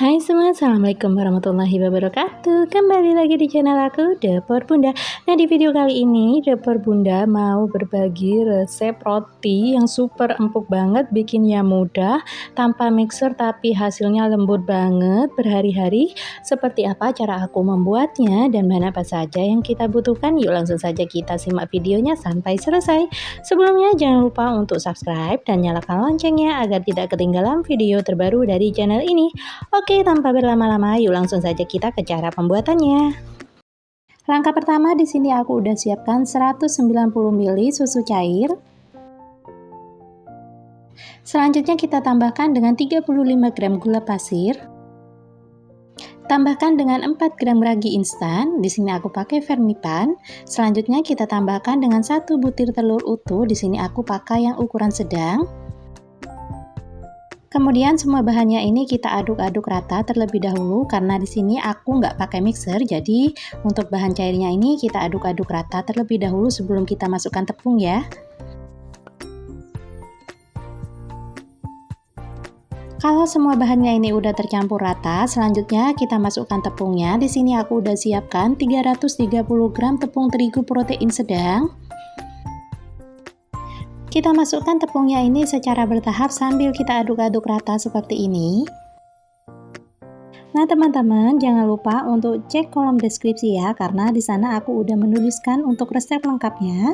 Hai semua, Assalamualaikum warahmatullahi wabarakatuh. Kembali lagi di channel aku, Dapur Bunda. Nah, di video kali ini Dapur Bunda mau berbagi resep roti yang super empuk banget, bikinnya mudah, tanpa mixer tapi hasilnya lembut banget berhari-hari. Seperti apa cara aku membuatnya dan bahan apa saja yang kita butuhkan? Yuk langsung saja kita simak videonya sampai selesai. Sebelumnya jangan lupa untuk subscribe dan nyalakan loncengnya agar tidak ketinggalan video terbaru dari channel ini. Oke, tanpa berlama-lama, yuk langsung saja kita ke cara pembuatannya. Langkah pertama, di sini aku udah siapkan 190 ml susu cair. Selanjutnya kita tambahkan dengan 35 gram gula pasir. Tambahkan dengan 4 gram ragi instan. Di sini aku pakai Vermipan. Selanjutnya kita tambahkan dengan 1 butir telur utuh. Di sini aku pakai yang ukuran sedang. Kemudian semua bahannya ini kita aduk-aduk rata terlebih dahulu karena di sini aku nggak pakai mixer, jadi untuk bahan cairnya ini kita aduk-aduk rata terlebih dahulu sebelum kita masukkan tepung ya. Kalau semua bahannya ini udah tercampur rata, selanjutnya kita masukkan tepungnya. Di sini aku udah siapkan 330 gram tepung terigu protein sedang. Kita masukkan tepungnya ini secara bertahap sambil kita aduk-aduk rata seperti ini. Nah teman-teman, jangan lupa untuk cek kolom deskripsi ya, karena di sana aku udah menuliskan untuk resep lengkapnya.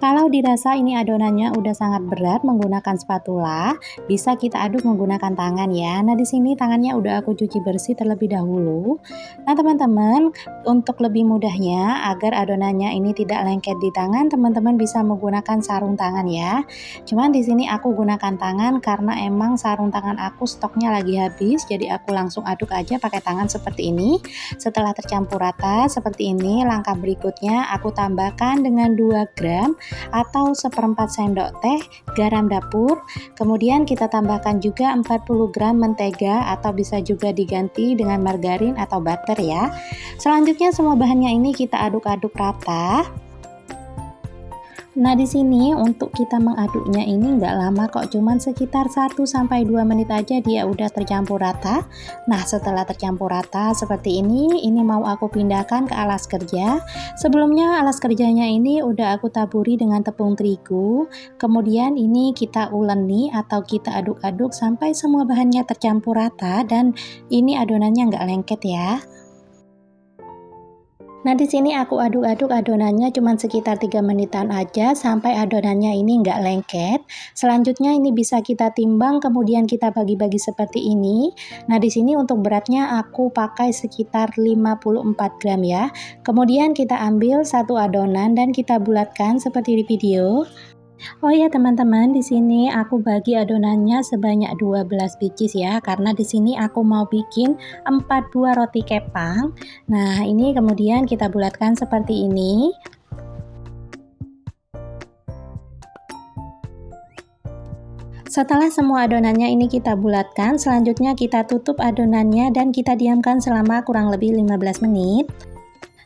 Kalau dirasa ini adonannya udah sangat berat menggunakan spatula, bisa kita aduk menggunakan tangan ya. Nah, di sini tangannya udah aku cuci bersih terlebih dahulu. Nah, teman-teman, untuk lebih mudahnya agar adonannya ini tidak lengket di tangan, teman-teman bisa menggunakan sarung tangan ya. Cuman di sini aku gunakan tangan karena emang sarung tangan aku stoknya lagi habis, jadi aku langsung aduk aja pakai tangan seperti ini. Setelah tercampur rata seperti ini, langkah berikutnya aku tambahkan dengan 2 gram atau 1/4 sendok teh garam dapur. Kemudian kita tambahkan juga 40 gram mentega atau bisa juga diganti dengan margarin atau butter ya. Selanjutnya semua bahannya ini kita aduk-aduk rata. Nah, di sini untuk kita mengaduknya ini nggak lama kok, cuman sekitar 1-2 menit aja dia udah tercampur rata. Nah, setelah tercampur rata seperti ini mau aku pindahkan ke alas kerja. Sebelumnya alas kerjanya ini udah aku taburi dengan tepung terigu. Kemudian ini kita uleni atau kita aduk-aduk sampai semua bahannya tercampur rata dan ini adonannya nggak lengket ya. Nah, di sini aku aduk-aduk adonannya cuma sekitar 3 menitan aja sampai adonannya ini nggak lengket. Selanjutnya ini bisa kita timbang, kemudian kita bagi-bagi seperti ini. Nah, di sini untuk beratnya aku pakai sekitar 54 gram ya. Kemudian kita ambil satu adonan dan kita bulatkan seperti di video. Oh ya teman-teman, di sini aku bagi adonannya sebanyak 12 biji ya, karena di sini aku mau bikin 4 buah roti kepang. Nah, ini kemudian kita bulatkan seperti ini. Setelah semua adonannya ini kita bulatkan, selanjutnya kita tutup adonannya dan kita diamkan selama kurang lebih 15 menit.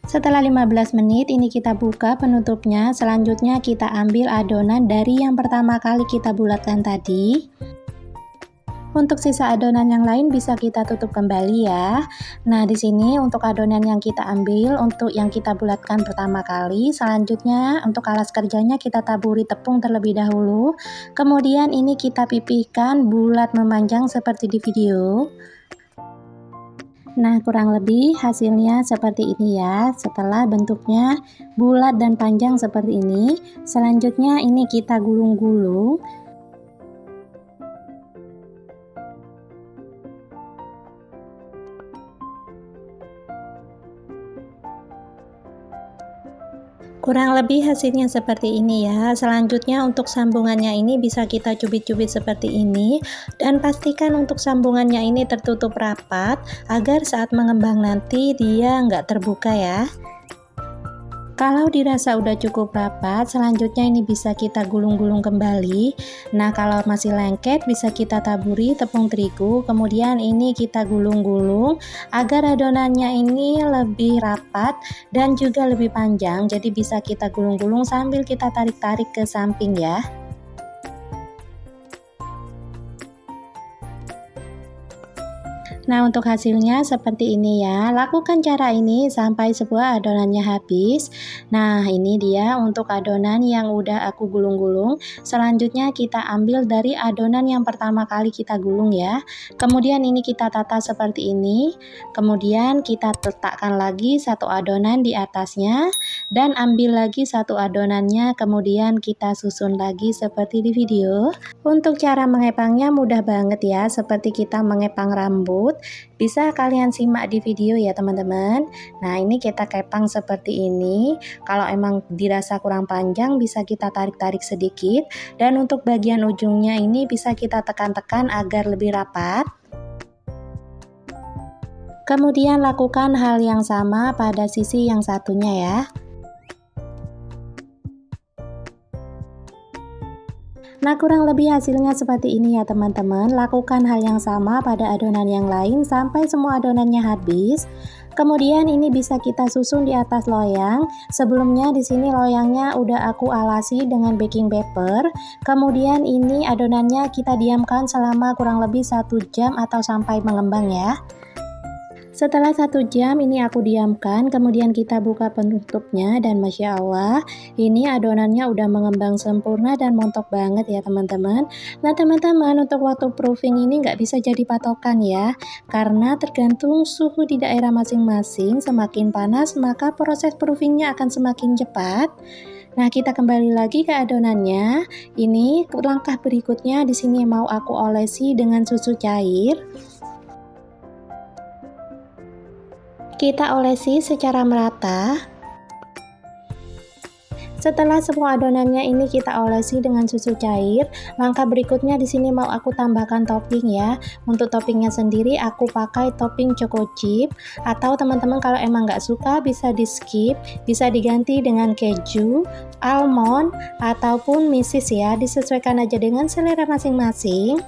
Setelah 15 menit ini kita buka penutupnya. Selanjutnya kita ambil adonan dari yang pertama kali kita bulatkan tadi. Untuk sisa adonan yang lain bisa kita tutup kembali ya. Nah, di sini untuk adonan yang kita ambil untuk yang kita bulatkan pertama kali, selanjutnya untuk alas kerjanya kita taburi tepung terlebih dahulu. Kemudian ini kita pipihkan bulat memanjang seperti di video. Nah, kurang lebih hasilnya seperti ini ya. Setelah bentuknya bulat dan panjang seperti ini, selanjutnya ini kita gulung-gulung. Kurang lebih hasilnya seperti ini ya. Selanjutnya untuk sambungannya ini bisa kita cubit-cubit seperti ini, dan pastikan untuk sambungannya ini tertutup rapat agar saat mengembang nanti dia nggak terbuka ya. Kalau dirasa udah cukup rapat, selanjutnya ini bisa kita gulung-gulung kembali. Nah, kalau masih lengket bisa kita taburi tepung terigu, kemudian ini kita gulung-gulung agar adonannya ini lebih rapat dan juga lebih panjang. Jadi bisa kita gulung-gulung sambil kita tarik-tarik ke samping ya. Nah, untuk hasilnya seperti ini ya. Lakukan cara ini sampai sebuah adonannya habis. Nah, ini dia untuk adonan yang udah aku gulung-gulung. Selanjutnya kita ambil dari adonan yang pertama kali kita gulung ya. Kemudian ini kita tata seperti ini. Kemudian kita letakkan lagi satu adonan di atasnya dan ambil lagi satu adonannya, kemudian kita susun lagi seperti di video. Untuk cara mengepangnya mudah banget ya, seperti kita mengepang rambut. Bisa kalian simak di video ya teman-teman. Nah, ini kita kepang seperti ini. Kalau emang dirasa kurang panjang bisa kita tarik-tarik sedikit, dan untuk bagian ujungnya ini bisa kita tekan-tekan agar lebih rapat. Kemudian lakukan hal yang sama pada sisi yang satunya ya. Nah, kurang lebih hasilnya seperti ini ya teman-teman. Lakukan hal yang sama pada adonan yang lain sampai semua adonannya habis. Kemudian ini bisa kita susun di atas loyang. Sebelumnya di sini loyangnya udah aku alasi dengan baking paper. Kemudian ini adonannya kita diamkan selama kurang lebih 1 jam atau sampai mengembang ya. Setelah 1 jam ini aku diamkan, kemudian kita buka penutupnya dan Masya Allah, ini adonannya udah mengembang sempurna dan montok banget ya teman-teman. Nah teman-teman, untuk waktu proofing ini nggak bisa jadi patokan ya, karena tergantung suhu di daerah masing-masing. Semakin panas maka proses proofingnya akan semakin cepat. Nah, kita kembali lagi ke adonannya. Ini langkah berikutnya, di sini mau aku olesi dengan susu cair. Kita olesi secara merata. Setelah semua adonannya ini kita olesi dengan susu cair, langkah berikutnya di sini mau aku tambahkan topping ya. Untuk toppingnya sendiri aku pakai topping choco chip, atau teman-teman kalau emang nggak suka bisa di skip, bisa diganti dengan keju, almond, ataupun mesis ya. Disesuaikan aja dengan selera masing-masing.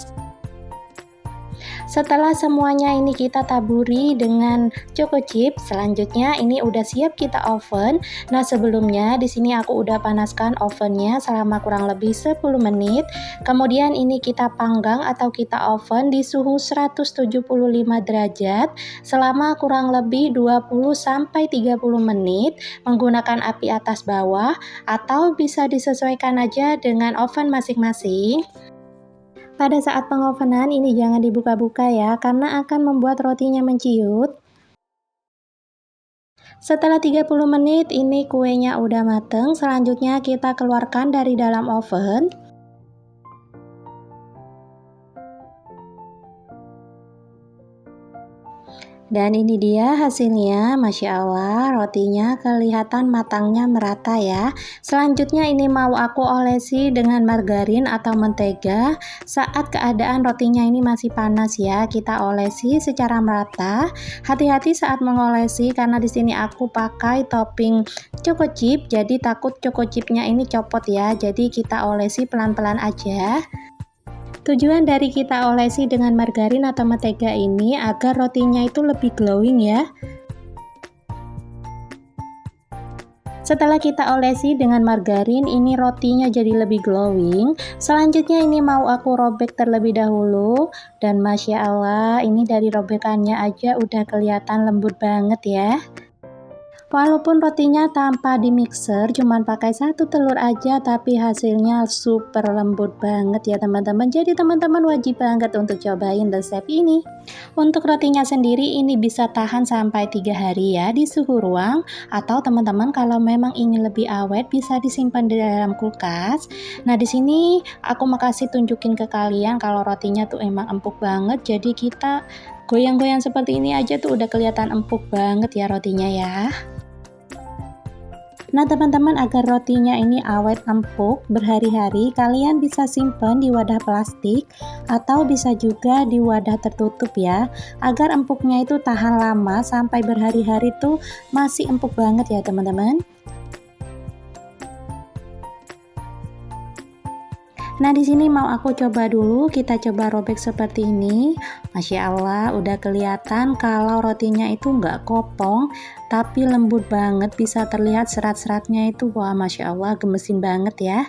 Setelah semuanya ini kita taburi dengan choco chip, selanjutnya ini udah siap kita oven. Nah, sebelumnya di sini aku udah panaskan ovennya selama kurang lebih 10 menit. Kemudian ini kita panggang atau kita oven di suhu 175 derajat selama kurang lebih 20 sampai 30 menit menggunakan api atas bawah, atau bisa disesuaikan aja dengan oven masing-masing. Pada saat pengovenan ini jangan dibuka-buka ya, karena akan membuat rotinya menciut. Setelah 30 menit ini kuenya udah mateng, selanjutnya kita keluarkan dari dalam oven. Dan ini dia hasilnya, Masya Allah, rotinya kelihatan matangnya merata ya. Selanjutnya ini mau aku olesi dengan margarin atau mentega. Saat keadaan rotinya ini masih panas ya, kita olesi secara merata. Hati-hati saat mengolesi karena di sini aku pakai topping choco chip, jadi takut choco chipnya ini copot ya. Jadi kita olesi pelan-pelan aja. Tujuan dari kita olesi dengan margarin atau mentega ini agar rotinya itu lebih glowing ya. Setelah kita olesi dengan margarin, ini rotinya jadi lebih glowing. Selanjutnya ini mau aku robek terlebih dahulu. Dan Masya Allah, ini dari robekannya aja udah kelihatan lembut banget ya. Walaupun rotinya tanpa di mixer, cuman pakai 1 telur aja, tapi hasilnya super lembut banget ya teman-teman. Jadi teman-teman wajib banget untuk cobain resep ini. Untuk rotinya sendiri ini bisa tahan sampai 3 hari ya di suhu ruang, atau teman-teman kalau memang ingin lebih awet bisa disimpan di dalam kulkas. Nah, di sini aku mau kasih tunjukin ke kalian kalau rotinya tuh emang empuk banget. Jadi kita goyang-goyang seperti ini aja tuh udah kelihatan empuk banget ya rotinya ya. Nah teman-teman, agar rotinya ini awet empuk berhari-hari, kalian bisa simpan di wadah plastik atau bisa juga di wadah tertutup ya, agar empuknya itu tahan lama sampai berhari-hari tuh masih empuk banget ya teman-teman. Nah, di sini mau aku coba dulu, kita coba robek seperti ini. Masya Allah, udah kelihatan kalau rotinya itu nggak kopong, tapi lembut banget, bisa terlihat serat-seratnya itu. Wah, Masya Allah, gemesin banget ya.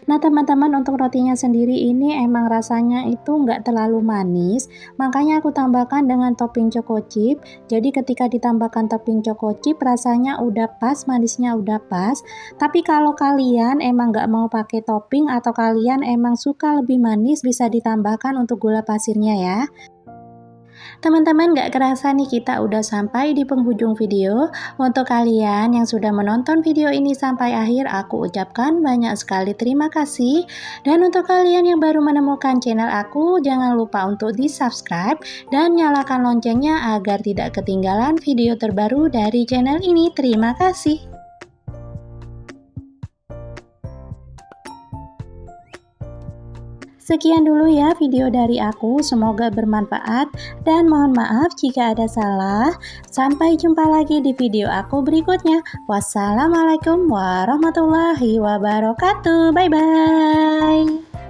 Nah, teman-teman, untuk rotinya sendiri ini emang rasanya itu nggak terlalu manis, makanya aku tambahkan dengan topping choco chip. Jadi ketika ditambahkan topping choco chip rasanya udah pas, manisnya udah pas. Tapi kalau kalian emang nggak mau pakai topping atau kalian emang suka lebih manis, bisa ditambahkan untuk gula pasirnya ya. Teman-teman, gak kerasa nih kita udah sampai di penghujung video. Untuk kalian yang sudah menonton video ini sampai akhir, aku ucapkan banyak sekali terima kasih. Dan untuk kalian yang baru menemukan channel aku, jangan lupa untuk di subscribe dan nyalakan loncengnya agar tidak ketinggalan video terbaru dari channel ini. Terima kasih. Sekian dulu ya video dari aku, semoga bermanfaat dan mohon maaf jika ada salah. Sampai jumpa lagi di video aku berikutnya. Wassalamualaikum warahmatullahi wabarakatuh. Bye bye.